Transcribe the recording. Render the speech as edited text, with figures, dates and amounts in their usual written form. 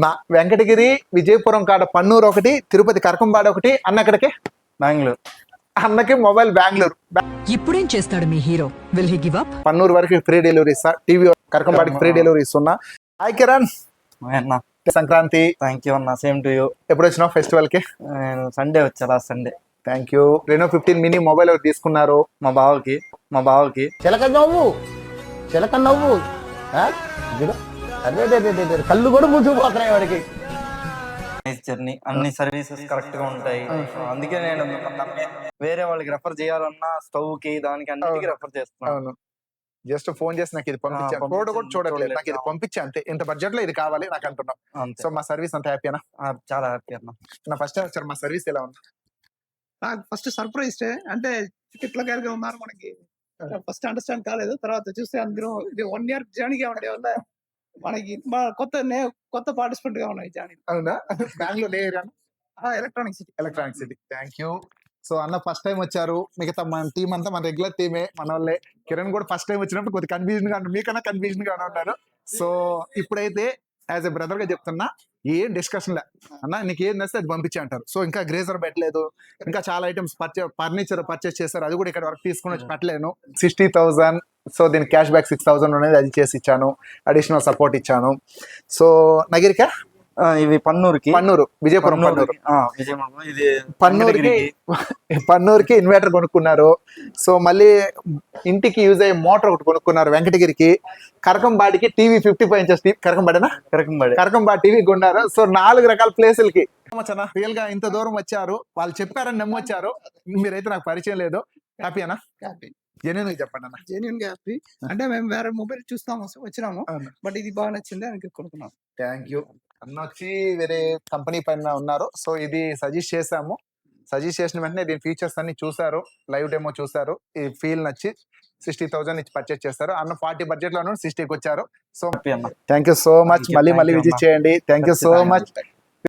మా వెంకటగిరి విజయపురం కాడ పన్నూరు ఒకటి, తిరుపతి కరకంబాడ ఒకటి, అన్న ఎక్కడికి? బెంగళూరు. అన్నకి మొబైల్ బెంగళూరు. ఇప్పుడేం చేస్తాడు మీ hero? Will he give up? Pannur వరకు ఫ్రీ డెలివరీ ఇస్తా, టీవీ కరకంబాడికి ఫ్రీ డెలివరీ ఇస్తున్నా. హాయ్ కిరణ్, అన్న సంక్రాంతి. థ్యాంక్ యూ అన్న, సేమ్ టు యూ. ఎప్పుడు వచ్చినావు ఫెస్టివల్ కి? నేను సండే వచ్చా, last Sunday. Thank you. Reno 15 mini mobile ఒకటి తీసుకున్నారు మా బావకి చిలక నవ్వు చిలక నవ్వు ఆ? చూడు. అదే అదే అదే అదే. కళ్ళు కూడా మూసుకుపోతున్నాయి వాడికి. నైస్ జర్నీ, అన్ని సర్వీసెస్ కరెక్ట్ గా ఉంటాయి. అందుకే నేను మిమ్మల్ని నమ్మి వేరే వాళ్ళకి రెఫర్ చేయాలన్నా స్టవ్ కి దానికి అన్నిటికీ రెఫర్ చేస్తున్నాను. అవును, జస్ట్ ఫోన్ చేసి నాకు ఇది పంపించాను, పంపించాను, ఫోటో కూడా చూడట్లేదు, చూడలేదు. నాకు ఇది పంపించా అంతే, ఇంత బడ్జెట్ లో ఇది కావాలి నాకు అంటున్నాం. అంతే. సో మా సర్వీస్ అంత హ్యాపీనా? చాలా హ్యాపీ అన్న. నా ఫస్ట్ టైం వచ్చారు, మా సర్వీస్ ఎలా ఉంది? నాకు ఫస్ట్ సర్ప్రైజ్ అంటే ఇట్లా ఉన్నారు మనకి. ఫస్ట్ అండర్స్టాండ్ కాలేదు, తర్వాత చూస్తే అందరూ ఇది 1 year జర్నీగా ఉండే వల్ల మనకి కొత్త పార్టిసిపెంట్ గా ఉన్నాయి జాయిన్. అవునా? Bengaluru area, electronic electronic city. Thank you. So అన్న ఫస్ట్ టైం వచ్చారు, మిగతా మన టీం అంతా మన రెగ్యులర్ టీమే, మన వాళ్ళే. కిరణ్ కూడా ఫస్ట్ టైం వచ్చినప్పుడు కొద్దిగా కన్ఫ్యూజన్ గా ఉన్నారు, మీకన్నా కన్ఫ్యూజన్ గా ఉన్నారు. సో ఇప్పుడైతే యాజ్ ఎ బ్రదర్ గా చెప్తున్నా, ఏం డిస్కషన్ లే అన్న, నీకు ఏం నచ్చితే అది పంపించి అంటారు. సో ఇంకా గ్రేజర్ పెట్టలేదు, ఇంకా చాలా ఐటమ్స్ ఫర్నిచర్ పర్చేస్ చేశారు, అది కూడా ఇక్కడ వరకు తీసుకుని వచ్చి పెట్టలేను. 60,000. సో దీని క్యాష్ బ్యాక్ 6,000 అనేది అది చేసి ఇచ్చాను, అడిషనల్ సపోర్ట్ ఇచ్చాను. సో నగిరికా, ఇవి పన్నూరుకి, విజయపురం పన్నూరు. విజయపురం. ఇది పన్నూరుకి ఇన్వర్టర్ కొనుక్కున్నారు. సో మళ్ళీ ఇంటికి యూజ్ అయ్యే మోటార్ ఒకటి కొనుక్కున్నారు వెంకటగిరికి. కరకంబాడికి టీవీ 55 inches కరకంబాడేనా, కరకంబాడి టీవీ కొన్నారు. సో 4 రకాల ప్లేసులకి రియల్ గా ఇంత దూరం వచ్చారు, వాళ్ళు చెప్పారని నమ్మొచ్చారు. మీరైతే నాకు పరిచయం లేదు. హ్యాపీనా? హ్యాపీ, జెన్యూన్ గా చెప్పండి అన్న. జెన్యున్ గా హ్యాపీ. అంటే మేము వేరే మొబైల్ చూస్తాము వచ్చినాము, బట్ ఇది బాగా నచ్చింది అని కొనుక్కున్నాం. Thank you. అన్న వచ్చి వేరే కంపెనీ పైన ఉన్నారు, సో ఇది సజెస్ట్ చేసాము. సజెస్ట్ చేసిన వెంటనే దీని ఫీచర్స్ అన్ని చూసారు, లైవ్ డెమో చూసారు, ఈ ఫీల్ నచ్చి 60,000 ఇచ్చి పర్చేస్ చేస్తారు. అన్న 40 బడ్జెట్ లో 60కి వచ్చారు. So thank you so much. మళ్ళీ విజిట్ చేయండి. Thank you so much.